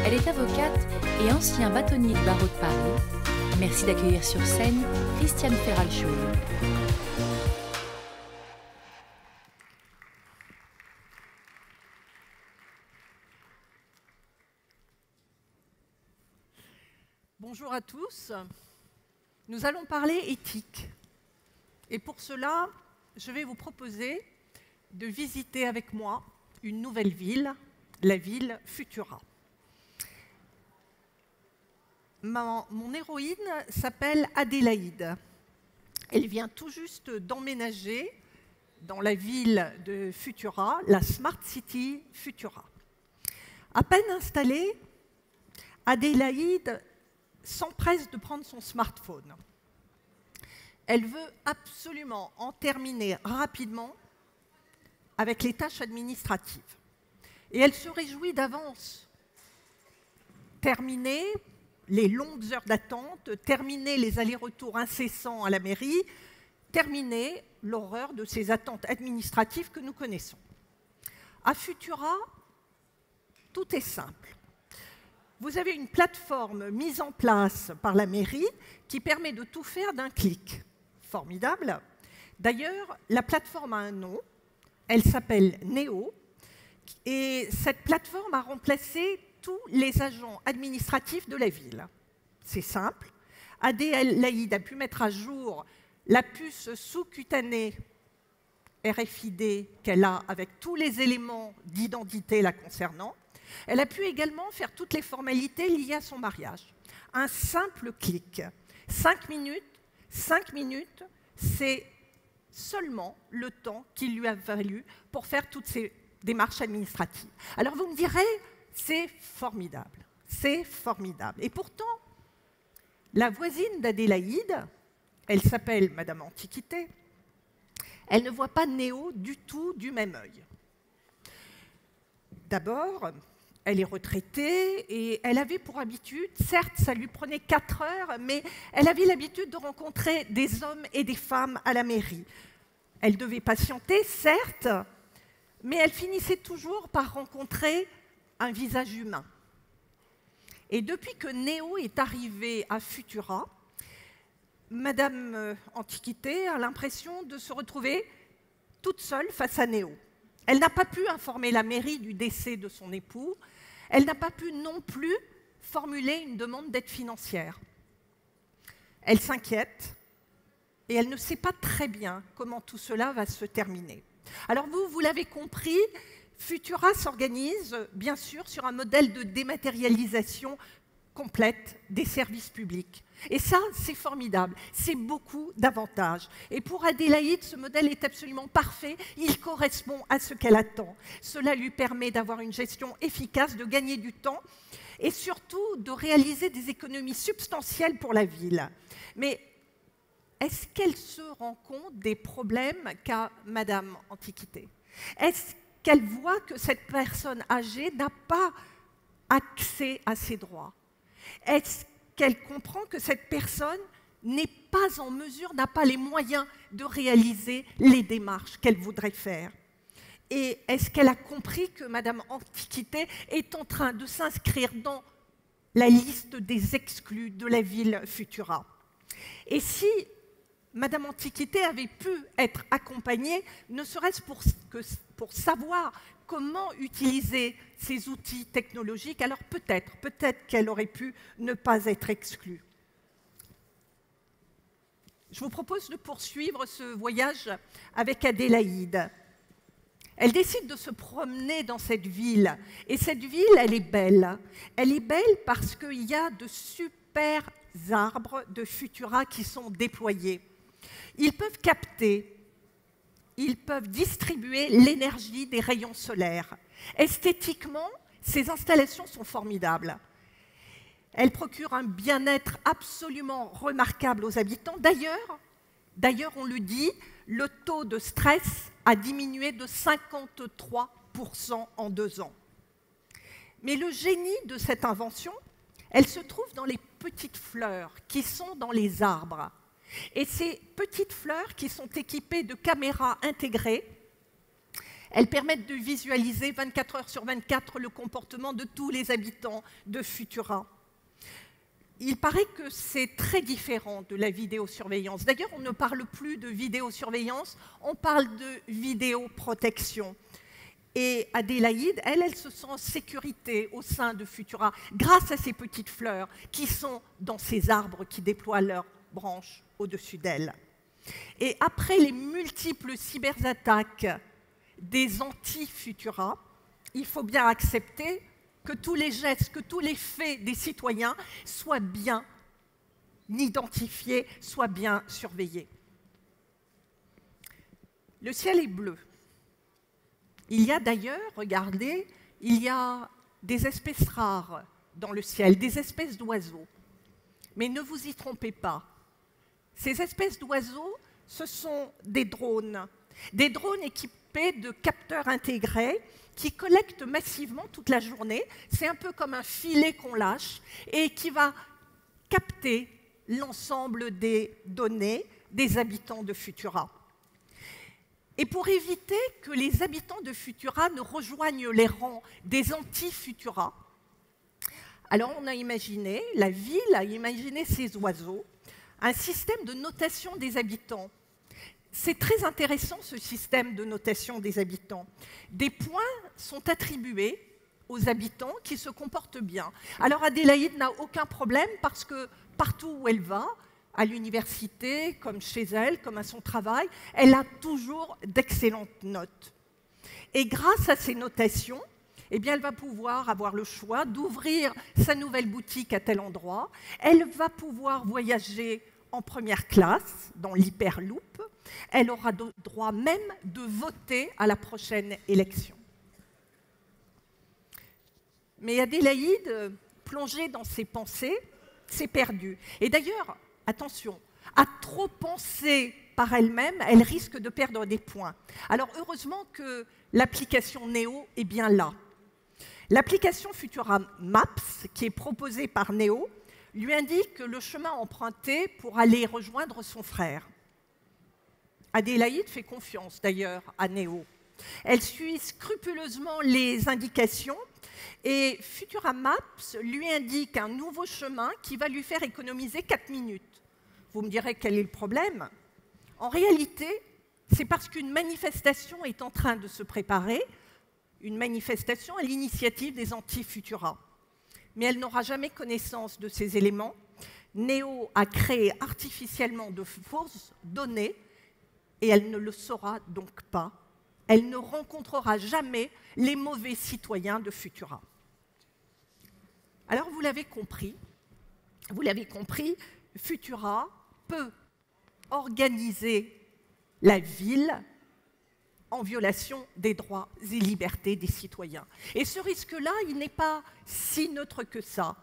Elle est avocate et ancien bâtonnier du barreau de Paris. Merci d'accueillir sur scène Christiane Ferralchoul. Bonjour à tous. Nous allons parler éthique. Et pour cela, je vais vous proposer de visiter avec moi une nouvelle ville, la ville Futura. Mon héroïne s'appelle Adélaïde. Elle vient tout juste d'emménager dans la ville de Futura, la Smart City Futura. À peine installée, Adélaïde s'empresse de prendre son smartphone. Elle veut absolument en terminer rapidement avec les tâches administratives. Et elle se réjouit d'avance. Terminer les longues heures d'attente, terminer les allers-retours incessants à la mairie, terminer l'horreur de ces attentes administratives que nous connaissons. À Futura, tout est simple. Vous avez une plateforme mise en place par la mairie qui permet de tout faire d'un clic. Formidable. D'ailleurs, la plateforme a un nom, elle s'appelle Néo, et cette plateforme a remplacé tous les agents administratifs de la ville. C'est simple. Adélaïde a pu mettre à jour la puce sous-cutanée RFID qu'elle a avec tous les éléments d'identité la concernant. Elle a pu également faire toutes les formalités liées à son mariage. Un simple clic. 5 minutes, c'est seulement le temps qu'il lui a fallu pour faire toutes ces démarches administratives. Alors vous me direz, c'est formidable. C'est formidable. Et pourtant, la voisine d'Adélaïde, elle s'appelle Madame Antiquité, elle ne voit pas Néo du tout du même œil. D'abord, elle est retraitée et elle avait pour habitude, certes ça lui prenait 4 heures, mais elle avait l'habitude de rencontrer des hommes et des femmes à la mairie. Elle devait patienter, certes, mais elle finissait toujours par rencontrer un visage humain. Et depuis que Néo est arrivée à Futura, Madame Antiquité a l'impression de se retrouver toute seule face à Néo. Elle n'a pas pu informer la mairie du décès de son époux. Elle n'a pas pu non plus formuler une demande d'aide financière. Elle s'inquiète et elle ne sait pas très bien comment tout cela va se terminer. Alors vous l'avez compris, Futura s'organise bien sûr sur un modèle de dématérialisation complète des services publics. Et ça, c'est formidable, c'est beaucoup d'avantages. Et pour Adélaïde, ce modèle est absolument parfait, il correspond à ce qu'elle attend. Cela lui permet d'avoir une gestion efficace, de gagner du temps et surtout de réaliser des économies substantielles pour la ville. Mais est-ce qu'elle se rend compte des problèmes qu'a Madame Antiquité? Est-ce qu'elle voit que cette personne âgée n'a pas accès à ses droits? Est-ce qu'elle comprend que cette personne n'est pas en mesure, n'a pas les moyens de réaliser les démarches qu'elle voudrait faire? Et est-ce qu'elle a compris que Madame Antiquité est en train de s'inscrire dans la liste des exclus de la ville Futura? Et si Madame Antiquité avait pu être accompagnée, ne serait-ce pour savoir comment utiliser ces outils technologiques, alors peut-être qu'elle aurait pu ne pas être exclue. Je vous propose de poursuivre ce voyage avec Adélaïde. Elle décide de se promener dans cette ville. Et cette ville, elle est belle. Elle est belle parce qu'il y a de super arbres de Futura qui sont déployés. Ils peuvent capter, ils peuvent distribuer l'énergie des rayons solaires. Esthétiquement, ces installations sont formidables. Elles procurent un bien-être absolument remarquable aux habitants. D'ailleurs, on le dit, le taux de stress a diminué de 53% en 2 ans. Mais le génie de cette invention, elle se trouve dans les petites fleurs qui sont dans les arbres. Et ces petites fleurs qui sont équipées de caméras intégrées, Elles permettent de visualiser 24 heures sur 24 le comportement de tous les habitants de Futura. Il paraît que c'est très différent de la vidéosurveillance. D'ailleurs, on ne parle plus de vidéosurveillance, on parle de vidéoprotection. Et Adélaïde, elle se sent en sécurité au sein de Futura, grâce à ces petites fleurs qui sont dans ces arbres qui déploient leurs branches au-dessus d'elle. Et après les multiples cyberattaques des anti-Futura, il faut bien accepter que tous les gestes, que tous les faits des citoyens soient bien identifiés, soient bien surveillés. Le ciel est bleu. Il y a d'ailleurs, regardez, il y a des espèces rares dans le ciel, des espèces d'oiseaux. Mais ne vous y trompez pas. Ces espèces d'oiseaux, ce sont des drones équipés de capteurs intégrés qui collectent massivement toute la journée. C'est un peu comme un filet qu'on lâche et qui va capter l'ensemble des données des habitants de Futura. Et pour éviter que les habitants de Futura ne rejoignent les rangs des anti-Futura, alors on a imaginé, la ville a imaginé ces oiseaux, un système de notation des habitants. C'est très intéressant ce système de notation des habitants. Des points sont attribués aux habitants qui se comportent bien. Alors Adélaïde n'a aucun problème parce que partout où elle va, à l'université, comme chez elle, comme à son travail, elle a toujours d'excellentes notes. Et grâce à ces notations, eh bien, elle va pouvoir avoir le choix d'ouvrir sa nouvelle boutique à tel endroit. Elle va pouvoir voyager en première classe, dans l'Hyperloop. Elle aura droit même de voter à la prochaine élection. Mais Adélaïde, plongée dans ses pensées, s'est perdue. Et d'ailleurs, attention, à trop penser par elle-même, elle risque de perdre des points. Alors heureusement que l'application Néo est bien là. L'application Futura Maps, qui est proposée par Néo, lui indique le chemin emprunté pour aller rejoindre son frère. Adélaïde fait confiance d'ailleurs à Néo. Elle suit scrupuleusement les indications et Futura Maps lui indique un nouveau chemin qui va lui faire économiser 4 minutes. Vous me direz quel est le problème? En réalité, c'est parce qu'une manifestation est en train de se préparer, une manifestation à l'initiative des anti-Futura. Mais elle n'aura jamais connaissance de ces éléments. Néo a créé artificiellement de fausses données et elle ne le saura donc pas. Elle ne rencontrera jamais les mauvais citoyens de Futura. Alors vous l'avez compris, Futura peut organiser la ville en violation des droits et libertés des citoyens. Et ce risque-là, il n'est pas si neutre que ça.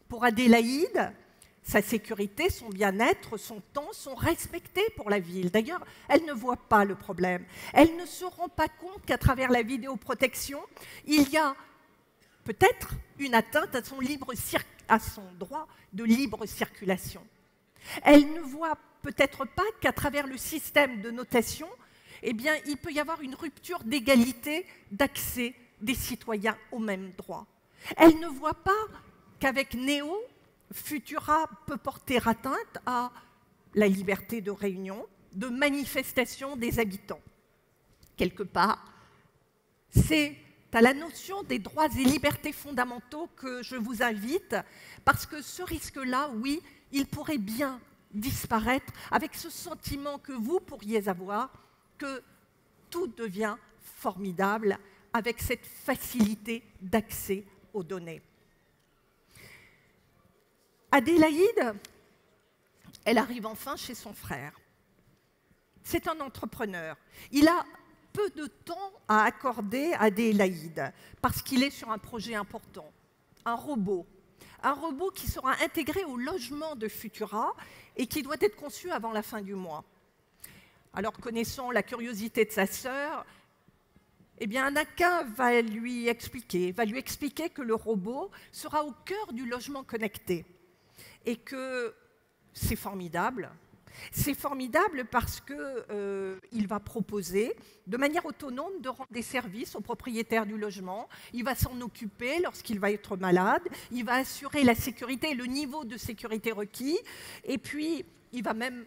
Pour Adélaïde, sa sécurité, son bien-être, son temps sont respectés pour la ville. D'ailleurs, elle ne voit pas le problème. Elle ne se rend pas compte qu'à travers la vidéoprotection, il y a peut-être une atteinte à son droit de libre circulation. Elle ne voit peut-être pas qu'à travers le système de notation, eh bien, il peut y avoir une rupture d'égalité d'accès des citoyens aux mêmes droits. Elle ne voit pas qu'avec Néo, Futura peut porter atteinte à la liberté de réunion, de manifestation des habitants. Quelque part, c'est à la notion des droits et libertés fondamentaux que je vous invite, parce que ce risque-là, oui, il pourrait bien disparaître avec ce sentiment que vous pourriez avoir que tout devient formidable avec cette facilité d'accès aux données. Adélaïde, elle arrive enfin chez son frère. C'est un entrepreneur. Il a peu de temps à accorder à Adélaïde parce qu'il est sur un projet important, un robot qui sera intégré au logement de Futura et qui doit être conçu avant la fin du mois. Alors, connaissant la curiosité de sa sœur, eh bien, Anakin va lui expliquer que le robot sera au cœur du logement connecté et que c'est formidable, C'est formidable parce qu'il va proposer de manière autonome de rendre des services aux propriétaires du logement. Il va s'en occuper lorsqu'il va être malade. Il va assurer la sécurité, le niveau de sécurité requis. Et puis, il va même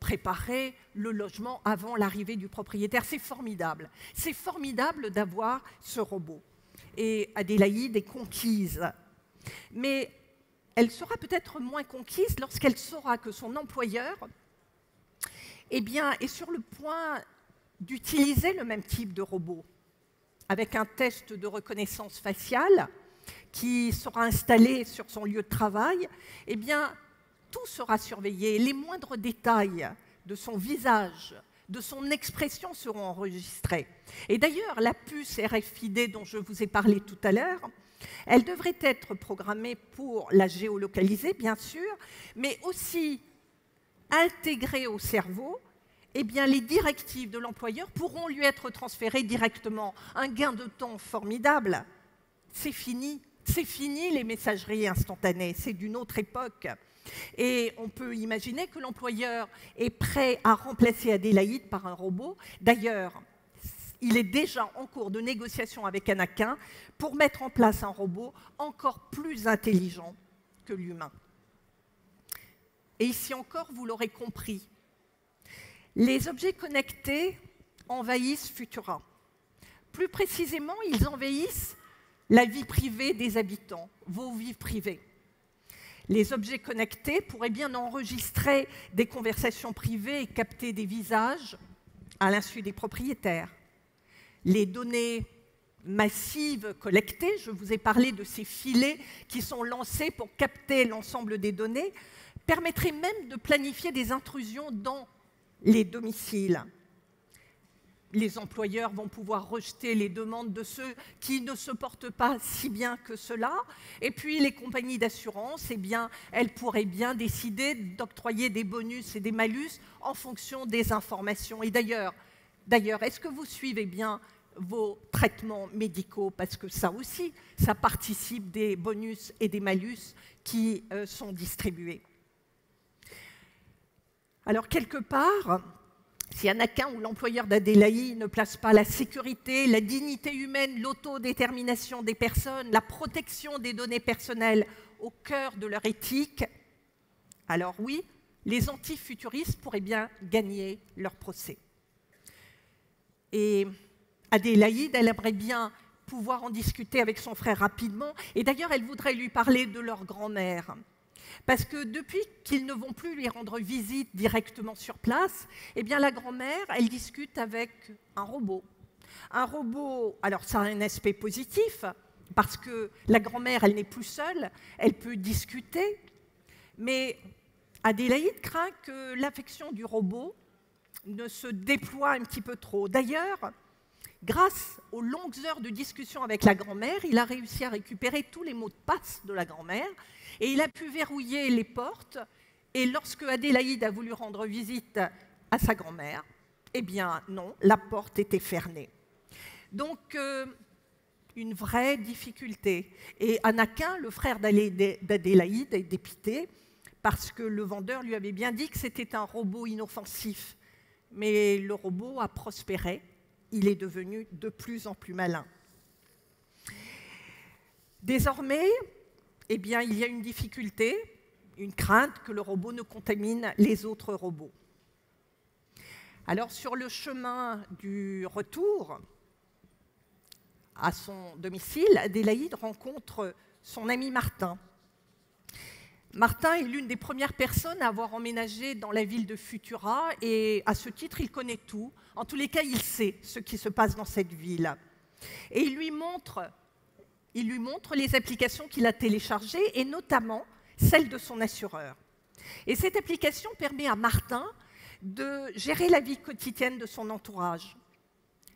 préparer le logement avant l'arrivée du propriétaire. C'est formidable. C'est formidable d'avoir ce robot. Et Adélaïde est conquise. Mais elle sera peut-être moins conquise lorsqu'elle saura que son employeur est sur le point d'utiliser le même type de robot, avec un test de reconnaissance faciale qui sera installé sur son lieu de travail. Tout sera surveillé. Les moindres détails de son visage, de son expression seront enregistrés. Et d'ailleurs, la puce RFID dont je vous ai parlé tout à l'heure, elle devrait être programmée pour la géolocaliser, bien sûr, mais aussi intégrée au cerveau. Les directives de l'employeur pourront lui être transférées directement. Un gain de temps formidable. C'est fini. C'est fini les messageries instantanées. C'est d'une autre époque. Et on peut imaginer que l'employeur est prêt à remplacer Adélaïde par un robot. D'ailleurs, il est déjà en cours de négociation avec Anakin pour mettre en place un robot encore plus intelligent que l'humain. Et ici encore, vous l'aurez compris, les objets connectés envahissent Futura. Plus précisément, ils envahissent la vie privée des habitants, vos vies privées. Les objets connectés pourraient bien enregistrer des conversations privées et capter des visages à l'insu des propriétaires. Les données massives collectées, je vous ai parlé de ces filets qui sont lancés pour capter l'ensemble des données, permettraient même de planifier des intrusions dans les domiciles. Les employeurs vont pouvoir rejeter les demandes de ceux qui ne se portent pas si bien que cela. Et puis les compagnies d'assurance, elles pourraient bien décider d'octroyer des bonus et des malus en fonction des informations. Et d'ailleurs, est-ce que vous suivez bien vos traitements médicaux? Parce que ça aussi, ça participe des bonus et des malus qui sont distribués. Alors, quelque part, si Anakin ou l'employeur d'Adélaïde ne place pas la sécurité, la dignité humaine, l'autodétermination des personnes, la protection des données personnelles au cœur de leur éthique, alors oui, les antifuturistes pourraient bien gagner leur procès. Et Adélaïde, elle aimerait bien pouvoir en discuter avec son frère rapidement, et d'ailleurs, elle voudrait lui parler de leur grand-mère. Parce que depuis qu'ils ne vont plus lui rendre visite directement sur place, la grand-mère, elle discute avec un robot. Un robot, alors ça a un aspect positif, parce que la grand-mère, elle n'est plus seule, elle peut discuter, mais Adélaïde craint que l'affection du robot ne se déploie un petit peu trop. D'ailleurs, grâce aux longues heures de discussion avec la grand-mère, il a réussi à récupérer tous les mots de passe de la grand-mère, et il a pu verrouiller les portes. Et lorsque Adélaïde a voulu rendre visite à sa grand-mère, non, la porte était fermée. Donc, une vraie difficulté. Et Anakin, le frère d'Adélaïde, est dépité parce que le vendeur lui avait bien dit que c'était un robot inoffensif. Mais le robot a prospéré. Il est devenu de plus en plus malin. Désormais, il y a une difficulté, une crainte que le robot ne contamine les autres robots. Alors, sur le chemin du retour à son domicile, Adélaïde rencontre son ami Martin. Martin est l'une des premières personnes à avoir emménagé dans la ville de Futura et à ce titre, il connaît tout. En tous les cas, il sait ce qui se passe dans cette ville. Et il lui montre les applications qu'il a téléchargées et notamment celle de son assureur. Et cette application permet à Martin de gérer la vie quotidienne de son entourage.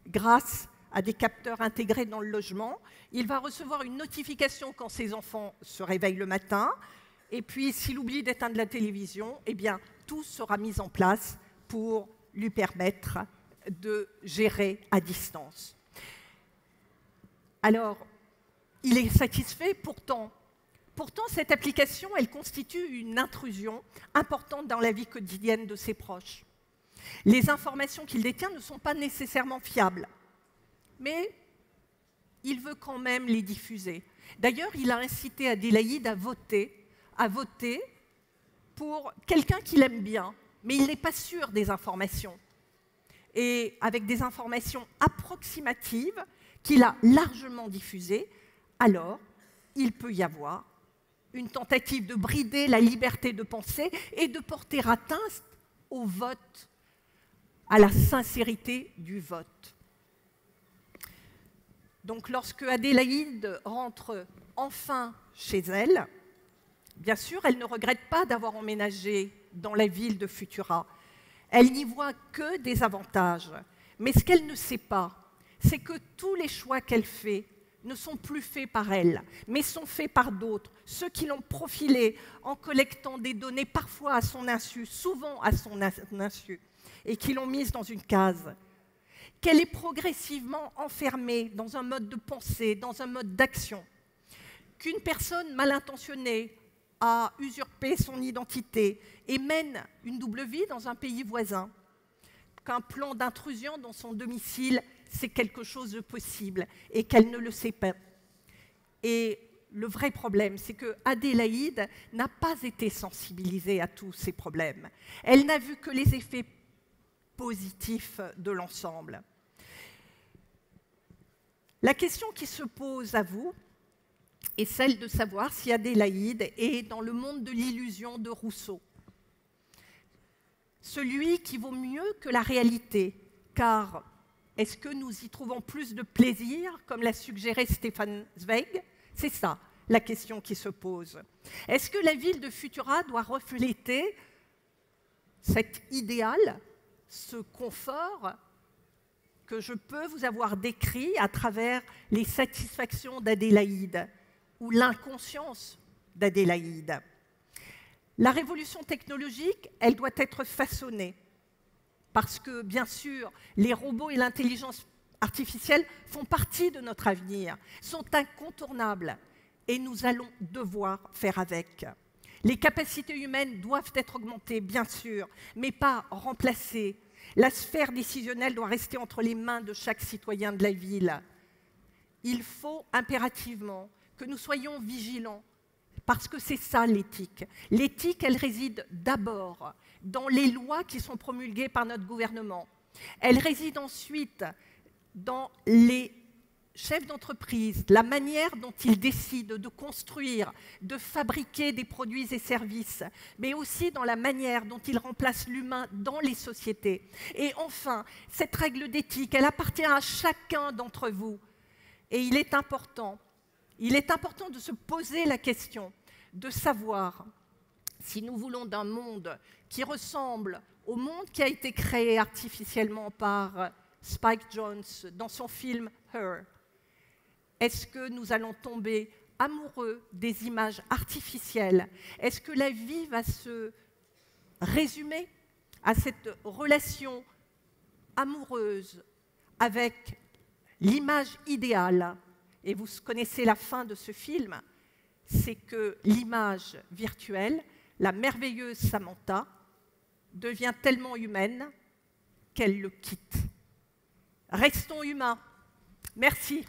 Grâce à des capteurs intégrés dans le logement, il va recevoir une notification quand ses enfants se réveillent le matin. Et puis, s'il oublie d'éteindre la télévision, tout sera mis en place pour lui permettre de gérer à distance. Alors, il est satisfait, pourtant Pourtant, cette application, elle constitue une intrusion importante dans la vie quotidienne de ses proches. Les informations qu'il détient ne sont pas nécessairement fiables, mais il veut quand même les diffuser. D'ailleurs, il a incité Adélaïde à voter pour quelqu'un qu'il aime bien, mais il n'est pas sûr des informations. Et avec des informations approximatives qu'il a largement diffusées, alors il peut y avoir une tentative de brider la liberté de penser et de porter atteinte au vote, à la sincérité du vote. Donc lorsque Adélaïde rentre enfin chez elle, bien sûr, elle ne regrette pas d'avoir emménagé dans la ville de Futura. Elle n'y voit que des avantages. Mais ce qu'elle ne sait pas, c'est que tous les choix qu'elle fait ne sont plus faits par elle, mais sont faits par d'autres, ceux qui l'ont profilée en collectant des données parfois à son insu, souvent à son insu, et qui l'ont mise dans une case. Qu'elle est progressivement enfermée dans un mode de pensée, dans un mode d'action. Qu'une personne mal intentionnée a usurpé son identité et mène une double vie dans un pays voisin. Qu'un plan d'intrusion dans son domicile, c'est quelque chose de possible et qu'elle ne le sait pas. Et le vrai problème, c'est que Adélaïde n'a pas été sensibilisée à tous ces problèmes. Elle n'a vu que les effets positifs de l'ensemble. La question qui se pose à vous est celle de savoir si Adélaïde est dans le monde de l'illusion de Rousseau. Celui qui vaut mieux que la réalité, car est-ce que nous y trouvons plus de plaisir, comme l'a suggéré Stefan Zweig? C'est ça, la question qui se pose. Est-ce que la ville de Futura doit refléter cet idéal, ce confort que je peux vous avoir décrit à travers les satisfactions d'Adélaïde ou l'inconscience d'Adélaïde? La révolution technologique, elle doit être façonnée parce que, bien sûr, les robots et l'intelligence artificielle font partie de notre avenir, sont incontournables et nous allons devoir faire avec. Les capacités humaines doivent être augmentées, bien sûr, mais pas remplacées. La sphère décisionnelle doit rester entre les mains de chaque citoyen de la ville. Il faut impérativement que nous soyons vigilants, parce que c'est ça l'éthique. L'éthique, elle réside d'abord dans les lois qui sont promulguées par notre gouvernement. Elle réside ensuite dans les chefs d'entreprise, la manière dont ils décident de construire, de fabriquer des produits et services, mais aussi dans la manière dont ils remplacent l'humain dans les sociétés. Et enfin, cette règle d'éthique, elle appartient à chacun d'entre vous. Et il est important de se poser la question, de savoir si nous voulons d'un monde qui ressemble au monde qui a été créé artificiellement par Spike Jonze dans son film Her. Est-ce que nous allons tomber amoureux des images artificielles? Est-ce que la vie va se résumer à cette relation amoureuse avec l'image idéale? Et vous connaissez la fin de ce film, c'est que l'image virtuelle, la merveilleuse Samantha, devient tellement humaine qu'elle le quitte. Restons humains. Merci.